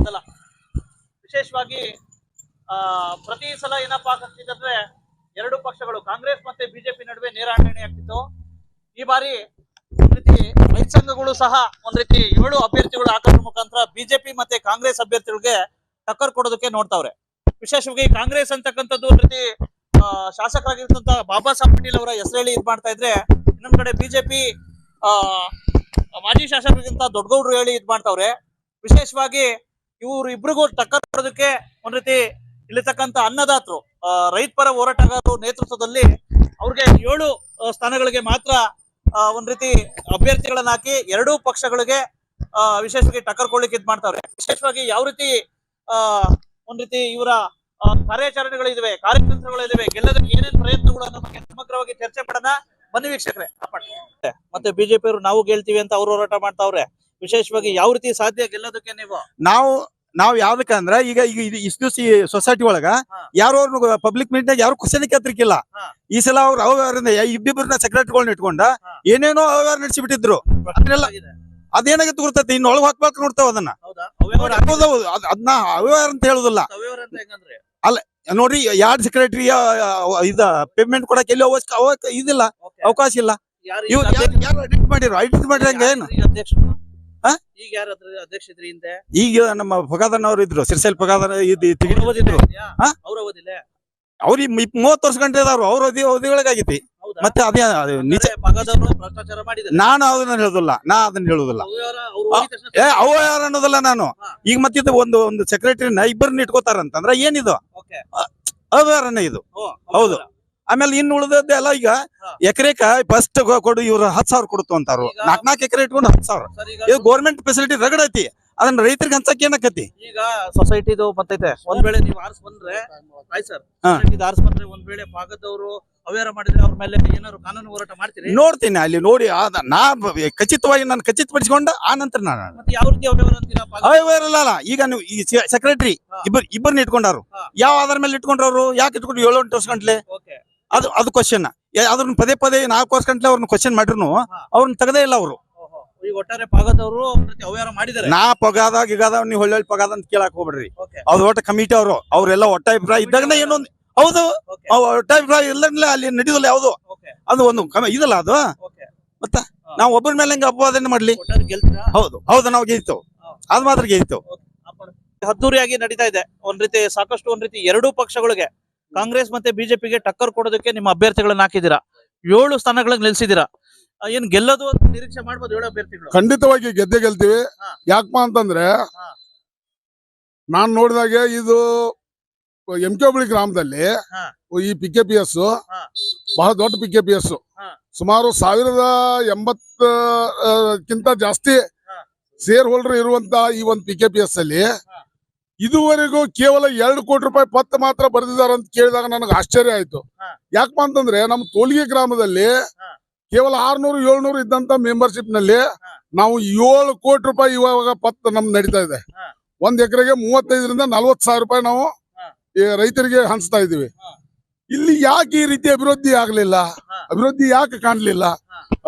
ಗೊಂದಲ. ವಿಶೇಷವಾಗಿ ಪ್ರತಿ ಸಲ ಏನಪ್ಪಾ ಆಗ್ತಿದ್ರೆ ಎರಡು ಪಕ್ಷಗಳು ಕಾಂಗ್ರೆಸ್ ಮತ್ತೆ ಬಿಜೆಪಿ ನಡುವೆ ನೇರಾಟಣೆ ಆಗ್ತಿತ್ತು. ಈ ಬಾರಿ ಒಂದ್ ರೀತಿ ರೈತ ಸಂಘಗಳು ಸಹ ಒಂದ್ ರೀತಿ 7 ಅಭ್ಯರ್ಥಿಗಳು ಹಾಕೋದ್ರ ಮುಖಾಂತರ ಬಿಜೆಪಿ ಮತ್ತೆ ಕಾಂಗ್ರೆಸ್ ಅಭ್ಯರ್ಥಿಗಳಿಗೆ ಟಕ್ಕರ್ ಕೊಡೋದಕ್ಕೆ ನೋಡ್ತಾವ್ರೆ. ವಿಶೇಷವಾಗಿ ಕಾಂಗ್ರೆಸ್ ಅಂತಕ್ಕಂಥದ್ದು ಒಂದ್ ರೀತಿ ಶಾಸಕರಾಗಿರ್ತಂತ ಬಾಬಾ ಸಾಹೇಬ್ ಪಾಟೀಲ್ ಅವರ ಹೆಸರು ಹೇಳಿ ಇದ್ ಮಾಡ್ತಾ ಇದ್ರೆ, ಇನ್ನೊಂದ್ ಕಡೆ ಬಿಜೆಪಿ ಮಾಜಿ ಶಾಸಕರಿಗಿಂತ ದೊಡ್ಡಗೌಡರು ಹೇಳಿ ಇದ್ ಮಾಡ್ತಾವ್ರೆ. ವಿಶೇಷವಾಗಿ ಇವ್ರು ಇಬ್ರಿಗೂ ಟಕ್ಕರ್ ಕೊಡೋದಕ್ಕೆ ಒಂದ್ ರೀತಿ ಇಲ್ಲಿರ್ತಕ್ಕಂಥ ಅನ್ನದಾತರು, ರೈತ ಪರ ಹೋರಾಟಗಾರರು ನೇತೃತ್ವದಲ್ಲಿ ಅವ್ರಿಗೆ 7 ಸ್ಥಾನಗಳಿಗೆ ಮಾತ್ರ ಒಂದ್ ರೀತಿ ಅಭ್ಯರ್ಥಿಗಳನ್ನ ಹಾಕಿ ಎರಡೂ ಪಕ್ಷಗಳಿಗೆ ವಿಶೇಷವಾಗಿ ಟಕ್ಕರ್ ಕೊಡ್ಲಿಕ್ಕೆ ಇದ್ ಮಾಡ್ತಾವ್ರೆ. ವಿಶೇಷವಾಗಿ ಯಾವ ರೀತಿ ಒಂದ್ ರೀತಿ ಇವರ ಕಾರ್ಯಾಚರಣೆಗಳಿದಾವೆ, ಕಾರ್ಯತಂತ್ರಗಳಿದಾವೆ, ಗೆಲ್ಲೋದಕ್ಕೆ ಏನೇನ್ ಪ್ರಯತ್ನಗಳು ಅನ್ನೋ ಬಗ್ಗೆ ಸಮಗ್ರವಾಗಿ ಚರ್ಚೆ ಮಾಡೋಣ. ಬನ್ನಿ ವೀಕ್ಷಕರೇ. ಮತ್ತೆ ಬಿಜೆಪಿ ಅವರು ನಾವು ಗೆಲ್ತೀವಿ ಅಂತ ಅವ್ರು ಹೋರಾಟ ಮಾಡ್ತಾವ್ರೆ. ವಿಶೇಷವಾಗಿ ಯಾವ ರೀತಿ ಸಾಧ್ಯ ಗೆಲ್ಲೋದಕ್ಕೆ? ನಾವು ಯಾವ್ದಕ್ಕಂದ್ರ ಈಗ ಇಷ್ಟು ದಿವಸ ಸೊಸೈಟಿ ಒಳಗ ಯಾರು ಪಬ್ಲಿಕ್ ಮೀಟಿಂಗ್ ಯಾರು ಕ್ವಶನ್ ಕೇಳ್ತಿರ್ಕಿಲ್ಲ. ಈ ಸಲ ಅವ್ರು ಅವ್ಯವಹಾರದಿಂದ ಇಬ್ಬಿಬ್ಬರನ್ನ ಸೆಕ್ರೆಟರಿಗಳನ್ನ ಇಟ್ಕೊಂಡ ಏನೇನೋ ಅವ್ಯವಹಾರ ನಡೆಸಿಬಿಟ್ಟಿದ್ರು. ಅದೇನಾಗತ್ತೆ ಗೊತ್ತೈತಿ, ಇನ್ನು ಒಳಗೆ ಹಾಕ್ಬೇಕು ನೋಡ್ತಾವ ಅದನ್ನ. ಅದನ್ನ ಅವ್ಯವಹಾರ ಅಂತ ಹೇಳುದಿಲ್ಲ. ಅಲ್ಲ ನೋಡ್ರಿ, 2 ಸೆಕ್ರೆಟರಿ ಇದ ಪೇಮೆಂಟ್ ಕೊಡಕ್ಕೆ ಎಲ್ಲಿ ಇದಿಲ್ಲ, ಅವಕಾಶ ಇಲ್ಲ. ಮಾಡಿರಂಗ ಏನು ಈಗ ನಮ್ಮ ಫಗಾದನ್ ಅವ್ರು ಇದ್ರು, ಸಿರ್ಸೆಲ್ ಫಗಾದನ್ ಓದಿದ್ರು. ಅವ್ರಿಗೆ 30 ವರ್ಷ ಗಂಟೆ ಇದಾವ್ರು, ಅವ್ರ ಅವಧಿಗಳಿಗಾಗೈತಿ. ಮತ್ತೆ ಅದೇ ನಾನು ಅದನ್ನ ಹೇಳುದಿಲ್ಲ. ಅವ್ಯವಹಾರ ಅನ್ನೋದಲ್ಲ ನಾನು. ಈಗ ಮತ್ತಿದ್ದು ಒಂದು ಸೆಕ್ರೆಟರಿನ ಇಬ್ಬರನ್ನ ಇಟ್ಕೋತಾರಂತಂದ್ರ ಏನಿದು ಅವ್ಯವಹಾರನೇ ಇದು. ಹೌದು. ಆಮೇಲೆ ಇನ್ನು ಉಳಿದದ್ದೆಲ್ಲ ಈಗ ಎಕರೆಕ ಫಸ್ಟ್ ಕೊಡು ಇವ್ರು 10,000 ಕೊಡುತ್ತು ಅಂತಾರು. 4 ಎಕರೆ ಇಟ್ಕೊಂಡು 10,000. ಇದು ಗೌರ್ಮೆಂಟ್ ಫೆಸಿಲಿಟಿ ರಗಡ್ ಐತಿ, ಅದನ್ನ ರೈತರಿಗೆ ಹಂಚಕ್ಕೆ ಏನಕ್ಕತಿ? ಈಗ ಸೊಸೈಟಿದು ಬರ್ತೈತೆ, ಒಂದ್ ವೇಳೆ ನೀವು ಆರ್ಸ್ ಬಂದ್ರೆ ಒಂದ್ ವೇಳೆ ಭಾಗದವರು ಅವ್ಯವಹಾರ ಮಾಡಿದ್ರೆ ಅವ್ರ ಮೇಲೆ ಏನಾದ್ರು ಕಾನೂನು ಹೋರಾಟ ಮಾಡ್ತೀರಿ? ನೋಡ್ತೀನಿ, ಅಲ್ಲಿ ನೋಡಿ ನಾ ಖಚಿತವಾಗಿ ನಾನು ಖಚಿತಪಡಿಸಿಕೊಂಡ ಆ ನಂತರ ನಾನು ಯಾವ ರೀತಿ ಅವ್ಯವಹಾರ ಇಲ್ಲ. ಈಗ ನೀವು ಈ ಸೆಕ್ರೆಟರಿ ಇಬ್ಬರನ್ನ ಇಟ್ಕೊಂಡಾರು, ಯಾವ ಆಧಾರ ಮೇಲೆ ಇಟ್ಕೊಂಡ್ರವ್ರು? ಯಾಕೆ ಇಟ್ಕೊಂಡು 7-8 ವರ್ಷ ಗಂಟ್ಲೆ? ಅದು ಕ್ವಶನ್. ಅದ್ರನ್ನ ಪದೇ 4 ವರ್ಷ ಗಂಟ್ಲೆ ಅವ್ರನ್ನ ಕ್ವಶನ್ ಮಾಡಿದ್ರು ಅವ್ರನ್ನ ತೆಗದೇ ಇಲ್ಲ ಅವರು. ಒಟ್ಟಾರೆ ಪಾಗದವರು ಅವ್ಯವಹಾರ ಮಾಡಿದ್ದಾರೆ. ನಾ ಪಗಾದ ನೀವು ಒಳ್ಳೆ ಪಗಾದ ಅಂತ ಕೇಳಕ್ ಹೋಗ್ಬೇಡ್ರಿ. ಅವ್ರ ಒಟ್ಟ ಕಮಿಟಿ ಅವ್ರೆಲ್ಲ ಒಟ್ಟಾಭಿಪ್ರಾಯ ಇದ್ದಾಗ ಏನೊಂದು ಹೌದು, ಒಟ್ಟಾಭಿಪ್ರಾಯ ಇಲ್ಲ ಅಲ್ಲಿ ನಡೆಯೋದಿಲ್ಲ ಯಾವ್ದು. ಅದು ಒಂದು ಇದಲ್ಲ ಅದು. ಮತ್ತ ನಾವ್ ಒಬ್ಬರ ಮೇಲೆ ಹಂಗ ಅಪವಾದನೆ ಮಾಡ್ಲಿ? ಹೌದು ನಾವು ಗೆಲ್ತೇವೆ, ಅದ್ ಮಾತ್ರ ಗೆಲ್ತೇವೆ. ಅದ್ದೂರಿಯಾಗಿ ನಡೀತಾ ಇದೆ. ಒಂದ್ ರೀತಿ ಸಾಕಷ್ಟು ಒಂದ್ ರೀತಿ ಎರಡೂ ಪಕ್ಷಗಳಿಗೆ ಕಾಂಗ್ರೆಸ್ ಮತ್ತೆ ಬಿಜೆಪಿಗೆ ಟಕ್ಕರ್ ಕೊಡೋದಕ್ಕೆ ನಿಮ್ಮ ಅಭ್ಯರ್ಥಿಗಳನ್ನ ಹಾಕಿದೀರಾ. 7 ಸ್ಥಾನಗಳಿಗೆ ನಿಲ್ಸಿದೀರಾ. ಏನ್ ಗೆಲ್ಲೋದು ನಿರೀಕ್ಷೆ ಮಾಡ್ಬೋದು 7 ಅಭ್ಯರ್ಥಿಗಳು? ಖಂಡಿತವಾಗಿ ಗೆಲ್ತೀವಿ. ಯಾಕಪ್ಪ ಅಂತಂದ್ರೆ ನಾನ್ ನೋಡಿದಾಗೆ ಇದು ಎಂಕೆಬಳಿ ಗ್ರಾಮದಲ್ಲಿ ಈ PKPS ಬಹಳ ದೊಡ್ಡ PKPS, ಸುಮಾರು 1080ಕ್ಕಿಂತ ಜಾಸ್ತಿ ಶೇರ್ ಹೋಲ್ಡರ್ ಇರುವಂತ ಈ ಒಂದು PKPS ಅಲ್ಲಿ ಇದುವರೆಗೂ ಕೇವಲ 2 ಕೋಟಿ ರೂಪಾಯಿ ಪತ್ರ ಮಾತ್ರ ಬರೆದಿದ್ದಾರೆ ಅಂತ ಕೇಳಿದಾಗ ನನಗೆ ಆಶ್ಚರ್ಯ ಆಯ್ತು. ಯಾಕಪ್ಪ ಅಂತಂದ್ರೆ ನಮ್ಮ ತೋಲಿಗೆ ಗ್ರಾಮದಲ್ಲಿ ಕೇವಲ 600-700 ಇದ್ದಂತ ಮೆಂಬರ್ಶಿಪ್ ನಲ್ಲಿ ನಾವು 7 ಕೋಟಿ ರೂಪಾಯಿ ಇವಾಗ ಪತ್ರ ನಮ್ದು ನಡೀತಾ ಇದೆ. 1 ಎಕರೆಗೆ 35,000-40,000 ರೂಪಾಯಿ ನಾವು ರೈತರಿಗೆ ಹಂಚ್ತಾ ಇದೀವಿ. ಇಲ್ಲಿ ಯಾಕೆ ಈ ರೀತಿ ಅಭಿವೃದ್ಧಿ ಆಗ್ಲಿಲ್ಲ? ಅಭಿವೃದ್ಧಿ ಯಾಕೆ ಕಾಣ್ಲಿಲ್ಲ?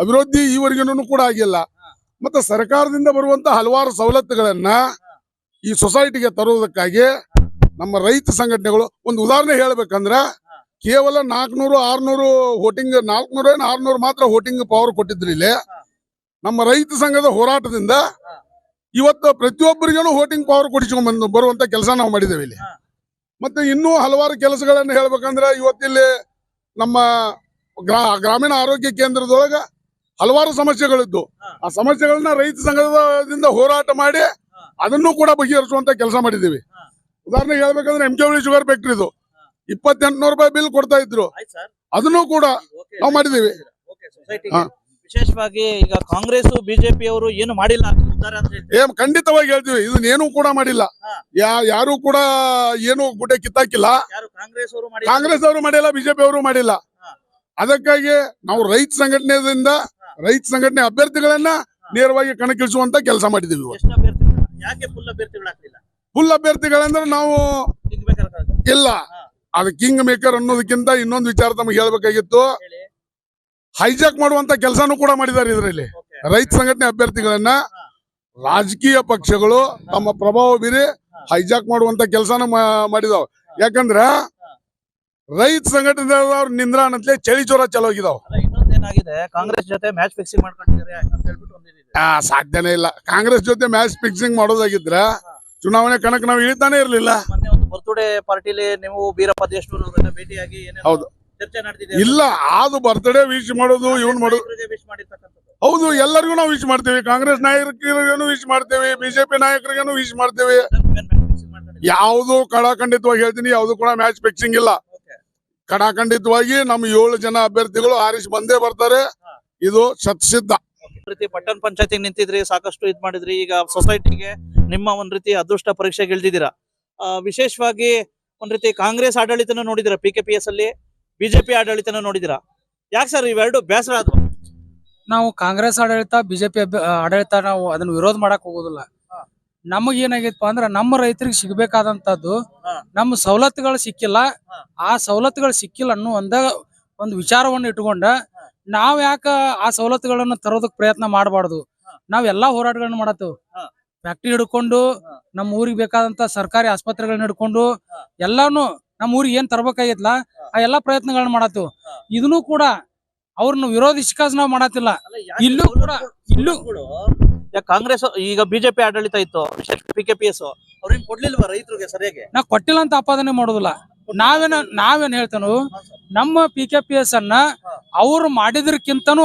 ಅಭಿವೃದ್ಧಿ ಈವರೆಗೂ ಕೂಡ ಆಗಿಲ್ಲ. ಮತ್ತೆ ಸರ್ಕಾರದಿಂದ ಬರುವಂತ ಹಲವಾರು ಸವಲತ್ತುಗಳನ್ನ ಈ ಸೊಸೈಟಿಗೆ ತರುವುದಕ್ಕಾಗಿ ನಮ್ಮ ರೈತ ಸಂಘಟನೆಗಳು, ಒಂದು ಉದಾಹರಣೆ ಹೇಳ್ಬೇಕಂದ್ರ ಕೇವಲ 400-600 ವೋಟಿಂಗ್, 400-600 ಮಾತ್ರ ವೋಟಿಂಗ್ ಪವರ್ ಕೊಟ್ಟಿದ್ರು. ಇಲ್ಲಿ ನಮ್ಮ ರೈತ ಸಂಘದ ಹೋರಾಟದಿಂದ ಇವತ್ತು ಪ್ರತಿಯೊಬ್ಬರಿಗೂ ವೋಟಿಂಗ್ ಪವರ್ ಕೊಡಿಸ್ಕೊಂಡ್ ಬರುವಂತ ಕೆಲಸ ನಾವು ಮಾಡಿದ್ದೇವೆ ಇಲ್ಲಿ. ಮತ್ತೆ ಇನ್ನೂ ಹಲವಾರು ಕೆಲಸಗಳನ್ನ ಹೇಳ್ಬೇಕಂದ್ರೆ ಇವತ್ತಿಲ್ಲಿ ನಮ್ಮ ಗ್ರಾಮೀಣ ಆರೋಗ್ಯ ಕೇಂದ್ರದೊಳಗ ಹಲವಾರು ಸಮಸ್ಯೆಗಳಿದ್ದು, ಆ ಸಮಸ್ಯೆಗಳನ್ನ ರೈತ ಸಂಘದಿಂದ ಹೋರಾಟ ಮಾಡಿ ಅದನ್ನು ಕೂಡ ಬಗೆಹರಿಸುವಂತ ಕೆಲಸ ಮಾಡಿದ್ದೀವಿ. ಉದಾಹರಣೆಗೆ ಹೇಳ್ಬೇಕಂದ್ರೆ ಎಂಕೆಬಳಿ ಶುಗರ್ ಫ್ಯಾಕ್ಟ್ರಿದು 2800 ರೂಪಾಯಿ ಬಿಲ್ ಕೊಡ್ತಾ ಇದ್ರು, ಅದನ್ನು ಕೂಡ ನಾವು ಮಾಡಿದೀವಿ. ವಿಶೇಷವಾಗಿ ಈಗ ಕಾಂಗ್ರೆಸ್ ಬಿಜೆಪಿ ಅವರು ಏನು ಮಾಡಿಲ್ಲ ಖಂಡಿತವಾಗಿ ಹೇಳ್ತೀವಿ, ಇದನ್ನೇನು ಕೂಡ ಮಾಡಿಲ್ಲ. ಯಾರು ಕೂಡ ಏನು ಗುಡ್ಡೆ ಕಿತ್ತಾಕಿಲ್ಲ. ಕಾಂಗ್ರೆಸ್ ಅವರು ಮಾಡಿಲ್ಲ, ಬಿಜೆಪಿ ಅವರು ಮಾಡಿಲ್ಲ. ಅದಕ್ಕಾಗಿ ನಾವು ರೈತ ಸಂಘಟನೆ ಅಭ್ಯರ್ಥಿಗಳನ್ನ ನೇರವಾಗಿ ಕಣಕ್ಕಿಳಿಸುವಂತ ಕೆಲಸ ಮಾಡಿದೀವಿ. ಫುಲ್ ಅಭ್ಯರ್ಥಿಗಳಂದ್ರೆ ನಾವು ಇಲ್ಲ, ಅದು ಕಿಂಗ್ ಮೇಕರ್ ಅನ್ನೋದಕ್ಕಿಂತ ಇನ್ನೊಂದು ವಿಚಾರ ತಮಗೆ ಹೇಳ್ಬೇಕಾಗಿತ್ತು. ಹೈಜಾಕ್ ಮಾಡುವಂತ ಕೆಲಸನೂ ಕೂಡ ಮಾಡಿದ್ದಾರೆ ಇದರಲ್ಲಿ. ರೈತ ಸಂಘಟನೆ ಅಭ್ಯರ್ಥಿಗಳನ್ನ ರಾಜಕೀಯ ಪಕ್ಷಗಳು ತಮ್ಮ ಪ್ರಭಾವ ಬೀರಿ ಹೈಜಾಕ್ ಮಾಡುವಂತ ಕೆಲಸನ ಮಾಡಿದಾವ್. ಯಾಕಂದ್ರ ರೈತ ಸಂಘಟನೆದವ್ರು ನಿಂದ್ರಾನ್ ಅಂತಲೇ ಚಳಿ ಜ್ವರ ಚಲೋಗಿದಾವ್. ಇನ್ನೊಂದೇನಾಗಿದೆ, ಕಾಂಗ್ರೆಸ್ ಜೊತೆ ಮ್ಯಾಚ್ ಫಿಕ್ಸಿಂಗ್ ಮಾಡ್ಕೊಂಡಿದ್ದಾರೆ ಅಂತ ಹೇಳ್ಬಿಟ್ಟು ಒಂದಿದೆ. ಸಾಧ್ಯನೇ ಇಲ್ಲ. ಕಾಂಗ್ರೆಸ್ ಜೊತೆ ಮ್ಯಾಚ್ ಫಿಕ್ಸಿಂಗ್ ಮಾಡೋದಾಗಿದ್ರ ಚುನಾವಣೆ ಕಣಕ್ ನಾವು ಇಳಿತಾನೆ ಇರ್ಲಿಲ್ಲ. ಮೊನ್ನೆ ಒಂದು ಬರ್ತ್ಡೇ ಪಾರ್ಟಿಲಿ ನೀವು ಬೀರಪ್ಪ ದೇಶಮೂರ್ ಅವರನ್ನ ಭೇಟಿಯಾಗಿ ಹೌದು. ಚರ್ಚೆ ನಡೆದಿದೆ. ಇಲ್ಲ, ಅದು ಬರ್ತ್ಡೇ ವಿಶ್ ಮಾಡೋದು ಇವ್ನ್ ಮಾಡೋದು ವಿಶ್ ಮಾಡಿರ್ತಕ್ಕಂಥದ್ದು. ಹೌದು. ಎಲ್ಲರಿಗೂ ನಾವು ವಿಶ್ ಮಾಡ್ತೇವೆ. ಕಾಂಗ್ರೆಸ್ ನಾಯಕರಿಗೇನು ವಿಶ್ ಮಾಡ್ತೇವೆ, ಬಿಜೆಪಿ ನಾಯಕರಿಗೇನು ವಿಶ್ ಮಾಡ್ತೇವೆ. ಯಾವುದು ಕಡಾಖಂಡಿತವಾಗಿ ಹೇಳ್ತೀನಿ, ಯಾವ್ದು ಕೂಡ ಮ್ಯಾಚ್ ಫಿಕ್ಸಿಂಗ್ ಇಲ್ಲ. ಕಡಾಖಂಡಿತವಾಗಿ ನಮ್ಮ 7 ಜನ ಅಭ್ಯರ್ಥಿಗಳು ಆರಿಸಿ ಬಂದೇ ಬರ್ತಾರೆ. ಇದು ಶತಸಿದ್ಧ. ಪಟ್ಟಣ ಪಂಚಾಯತಿ ನಿಂತಿದ್ರಿ, ಸಾಕಷ್ಟು ಇದ್ ಮಾಡಿದ್ರಿ. ಈಗ ಸೊಸೈಟಿಗೆ ನಿಮ್ಮ ಒಂದ್ ರೀತಿ ಅದೃಷ್ಟ ಪರೀಕ್ಷೆಗೆ ಇಳ್ದಿದ್ದೀರಾ. ವಿಶೇಷವಾಗಿ ಒಂದ್ ರೀತಿ ಕಾಂಗ್ರೆಸ್ ಆಡಳಿತನ ನೋಡಿದಿರಾ, PKPS ಅಲ್ಲಿ ಬಿಜೆಪಿ ಆಡಳಿತನ ನೋಡಿದಿರಾ. ಯಾಕೆ ಸರ್ ಇವೆರಡು ಬೇಸರ ಆದ್ವು? ನಾವು ಕಾಂಗ್ರೆಸ್ ಆಡಳಿತ ಬಿಜೆಪಿ ಆಡಳಿತ ನಾವು ಅದನ್ನ ವಿರೋಧ ಮಾಡಕ್ ಹೋಗೋದಿಲ್ಲ. ನಮಗ್ ಏನಾಗೈತಪ್ಪ ಅಂದ್ರ ನಮ್ಮ ರೈತರಿಗೆ ಸಿಗ್ಬೇಕಾದಂತದ್ದು ನಮ್ಮ ಸವಲತ್ತುಗಳು ಸಿಕ್ಕಿಲ್ಲ. ಆ ಸವಲತ್ತುಗಳು ಸಿಕ್ಕಿಲ್ಲ ಅನ್ನೋ ಒಂದು ವಿಚಾರವನ್ನು ಇಟ್ಕೊಂಡ ನಾವ್ ಯಾಕ ಆ ಸವಲತ್ತುಗಳನ್ನ ತರೋದಕ್ ಪ್ರಯತ್ನ ಮಾಡಬಾರ್ದು. ನಾವ್ ಎಲ್ಲಾ ಹೋರಾಟಗಳನ್ನ ಮಾಡತ್ತೇವ್. ಫ್ಯಾಕ್ಟ್ರಿ ಹಿಡ್ಕೊಂಡು ನಮ್ಮ ಊರಿಗೆ ಬೇಕಾದಂತ ಸರ್ಕಾರಿ ಆಸ್ಪತ್ರೆಗಳನ್ನ ಹಿಡ್ಕೊಂಡು ಎಲ್ಲಾನು ನಮ್ಮ ಊರಿಗೆ ಏನ್ ತರಬೇಕಾಗಿತ್ಲ ಆ ಎಲ್ಲಾ ಪ್ರಯತ್ನಗಳನ್ನ ಮಾಡತ್ತೇವ್. ಇದನ್ನು ಕೂಡ ಅವ್ರನ್ನ ವಿರೋಧಿಸಿಕಾಸ್ ನಾವ್ ಮಾಡತ್ತಿಲ್ಲ. ಇಲ್ಲೂ ಕಾಂಗ್ರೆಸ್ ಈಗ ಬಿಜೆಪಿ ಆಡಳಿತ ಇತ್ತು, PKPS ಅವ್ರೇನ್ ಕೊಡ್ಲಿಲ್ವಾ ರೈತರಿಗೆ ಸರಿಯಾಗಿ? ನಾ ಕೊಟ್ಟಿಲ್ಲ ಅಂತ ಆಪಾದನೆ ಮಾಡೋದಿಲ್ಲ. ನಾವೇನ್ ಹೇಳ್ತಾನು, ನಮ್ಮ PKPS ಅನ್ನ ಅವ್ರು ಮಾಡಿದ್ರಕ್ಕಿಂತನೂ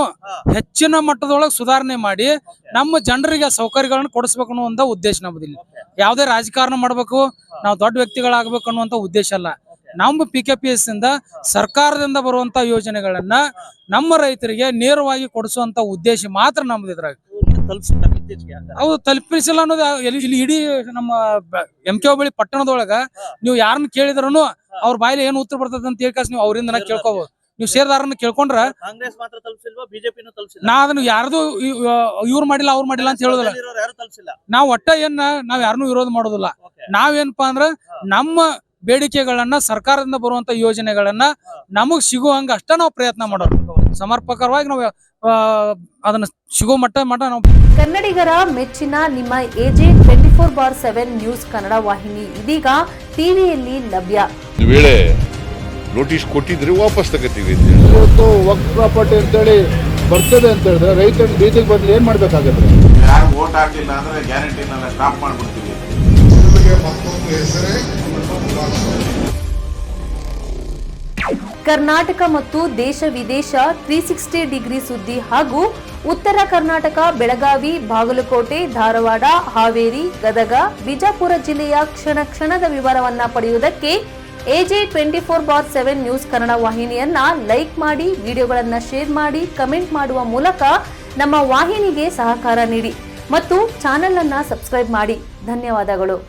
ಹೆಚ್ಚಿನ ಮಟ್ಟದೊಳಗೆ ಸುಧಾರಣೆ ಮಾಡಿ ನಮ್ಮ ಜನರಿಗೆ ಸೌಕರ್ಯಗಳನ್ನ ಕೊಡಿಸ್ಬೇಕು ಅನ್ನೋ ಒಂದು ಉದ್ದೇಶ ನಮ್ಮದಿಲ್ಲ. ಯಾವ್ದೇ ರಾಜಕಾರಣ ಮಾಡ್ಬೇಕು, ನಾವು ದೊಡ್ಡ ವ್ಯಕ್ತಿಗಳಾಗ್ಬೇಕು ಅನ್ನುವಂತ ಉದ್ದೇಶ ಅಲ್ಲ. ನಮ್ಮ PKPS ಇಂದ ಸರ್ಕಾರದಿಂದ ಬರುವಂತ ಯೋಜನೆಗಳನ್ನ ನಮ್ಮ ರೈತರಿಗೆ ನೇರವಾಗಿ ಕೊಡಿಸುವಂತ ಉದ್ದೇಶ ಮಾತ್ರ ನಮ್ದು. ಇದ್ರಾಗ ಹೌದು, ತಲುಪಿಸಿಲ್ಲ ಅನ್ನೋದು ಇಲ್ಲಿ ಇಡೀ ನಮ್ಮ MK ಬಳಿ ಪಟ್ಟಣದೊಳಗ ನೀವು ಯಾರನ್ನ ಕೇಳಿದ್ರೂ ಅವ್ರ ಬಾಯಿಲಿ ಏನು ಉತ್ತರ ಬರ್ತದ ಅಂತ ಹೇಳ್ಕಾಸ್ ನೀವು ಅವರಿಂದ ಕೇಳ್ಕೋಬಹುದು. ನೀವು ಷೇರ್ದಾರನ್ನ ಕೇಳ್ಕೊಂಡ್ರ ಕಾಂಗ್ರೆಸ್ ಮಾತ್ರ ತಲುಪಿಸಿಲ್ವಾ, ಬಿಜೆಪಿನೂ ತಲುಪಿಸಿಲ್ಲ? ನಾ ಅದನ್ನ ಯಾರ್ದು ಇವ್ರು ಮಾಡಿಲ್ಲ ಅವ್ರು ಮಾಡಿಲ್ಲ ಅಂತ ಹೇಳೋದಿಲ್ಲ. ನಾವ್ ಒಟ್ಟ ನಾವ್ ಯಾರನ್ನೂ ವಿರೋಧ ಮಾಡೋದಿಲ್ಲ. ನಾವೇನಪ್ಪಾ ಅಂದ್ರ ನಮ್ಮ ಬೇಡಿಕೆಗಳನ್ನ, ಸರ್ಕಾರದಿಂದ ಬರುವಂತ ಯೋಜನೆಗಳನ್ನ ನಮಗ್ ಸಿಗುವಂಗ ಅಷ್ಟ ನಾವು ಪ್ರಯತ್ನ ಮಾಡೋದು. ಸಮರ್ಪಕವಾಗಿ ನಾವು ಅದನ್ನ ಸಿಗೋ ಮಟ್ಟ ನಾವು. ಕನ್ನಡಿಗರ ಮೆಚ್ಚಿನ ನಿಮ್ಮ AJ 24/7 ನ್ಯೂಸ್ ಕನ್ನಡ ವಾಹಿನಿ ಇದೀಗ ಟಿವಿಯಲ್ಲಿ ಲಭ್ಯ. ವೇಳೆ ನೋಟಿಸ್ ಕೊಟ್ಟಿದ್ರೆ ವಾಪಸ್ ತಗೋತೀವಿ. ಇವತ್ತು ವಕ್ಫ್ ಪ್ರಾಪರ್ಟಿ ಅಂತೇಳಿ ಬರ್ತದೆ ಅಂತ ಹೇಳಿದ್ರೆ ರೈತರ ಬೀದಿಗೆ ಬದಲು ಏನ್ ಮಾಡ್ಬೇಕಾಗತ್ತೆ? ಯಾರು ವೋಟ್ ಹಾಕಲಿಲ್ಲ ಅಂದ್ರೆ ಗ್ಯಾರಂಟಿನೆಲ್ಲ ಸ್ಟಾಪ್ ಮಾಡ್ಬಿಡ್ತೀವಿ. ಕರ್ನಾಟಕ ಮತ್ತು ದೇಶ ವಿದೇಶ 360 ಡಿಗ್ರಿ ಸುದ್ದಿ ಹಾಗೂ ಉತ್ತರ ಕರ್ನಾಟಕ, ಬೆಳಗಾವಿ, ಬಾಗಲಕೋಟೆ, ಧಾರವಾಡ, ಹಾವೇರಿ, ಗದಗ, ಬಿಜಾಪುರ ಜಿಲ್ಲೆಯ ಕ್ಷಣ ಕ್ಷಣದ ವಿವರವನ್ನ ಪಡೆಯುವುದಕ್ಕೆ AJ 24/7 ನ್ಯೂಸ್ ಕನ್ನಡ ವಾಹಿನಿಯನ್ನ ಲೈಕ್ ಮಾಡಿ, ವಿಡಿಯೋಗಳನ್ನ ಶೇರ್ ಮಾಡಿ, ಕಮೆಂಟ್ ಮಾಡುವ ಮೂಲಕ ನಮ್ಮ ವಾಹಿನಿಗೆ ಸಹಕಾರ ನೀಡಿ ಮತ್ತು ಚಾನೆಲ್ ಅನ್ನ ಸಬ್ಸ್ಕ್ರೈಬ್ ಮಾಡಿ. ಧನ್ಯವಾದಗಳು.